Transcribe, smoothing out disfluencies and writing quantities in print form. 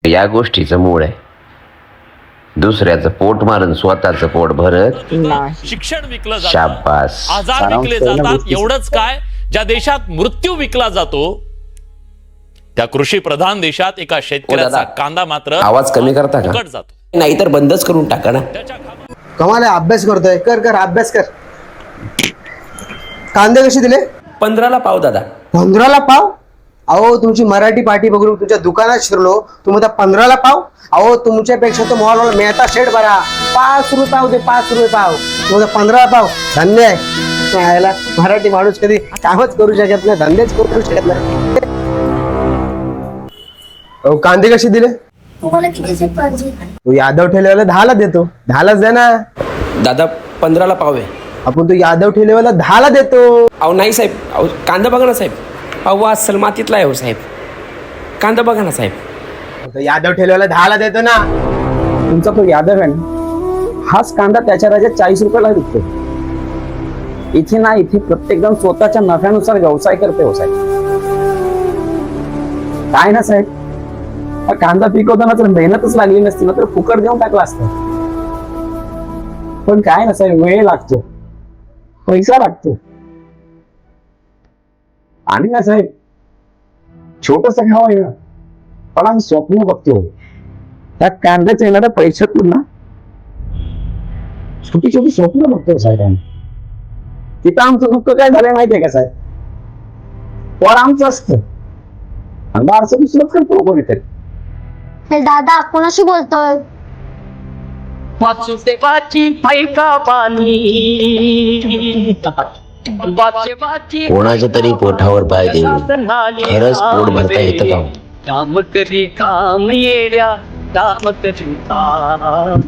या गोष्टीचं मूळ आहे. दुसऱ्याचं पोट मारून स्वतःचं पोट भरत शिक्षण विकलं जातं, शाबास. आजार विकले जातात. एवढंच काय, ज्या देशात मृत्यू विकला जातो त्या कृषी प्रधान देशात एका शेतकऱ्याचा कांदा मात्र आवाज कमी करता का? फुकट जातो. नाहीतर बंदच करून टाका ना. कमाल आहे, अभ्यास करतोय. कर कर अभ्यास कर. कांदे कसे दिले? 15ला पाव दादा. 15ला पाव? अहो तुमची मराठी पाठी बघून तुमच्या दुकानात शिरलो, तुम्ही आता 15ला पाव? अहो तुमच्यापेक्षा तो मॉलवाला मेहता शेड भरा, 5 रुपये पाव दे, 5 रुपये पाव. तुम्हाला 15 पाव. धन्य आहे. यायला मराठी माणूस कधी कामच करू शकत नाही, धंदेच करू शकत नाही. अहो कांदे कसे दिले? तुम्हाला कितीचे पाहिजे? तो यादव ठेलेवाला 10ला देतो. 10लाच द्या ना. दादा 15ला पाव आहे. आपण तो यादव ठेलेवाला 10ला देतो. अहो नाही साहेब, अहो कांदा बघा ना साहेब. अहो अस्सल मातीतला आहे हो साहेब. कांदा बघा ना साहेब. तो यादव ठेलेवाला 10ला देतो ना. तुमचा तो यादव आहे ना, हाच कांदा त्याच्या राज्यात 40 रुपयाला विकतो. इथे ना, इथे प्रत्येक जण स्वतःच्या नफ्यानुसार व्यवसाय करते हो साहेब. काय ना साहेब, हा कांदा पिकवताना जर मेहनतच लागली नसती ना तर फुकट देऊन टाकला असतं. पण काय ना साहेब, वेळ लागतो, पैसा लागतो. आणि ना साहेब, छोटस गाव आहे ना, पण आम्ही स्वप्न बघतो त्या कांद्याच्या येणाऱ्या पैशातून ना छोटी छोटी स्वप्न बघतो साहेब आम्ही. तिथं आमचं दुःख काय झालंय माहितीये का साहेब? पर आमचं असतं आणि बारसं दुसरंच करतो कोणीतरी. हे दादा कोणाशी बोलतोय? कोणाच्या तरी पोटावर पाय देऊ, खरंच पोट भरता येतं का? काम करी काम येड्या, काम करी काम.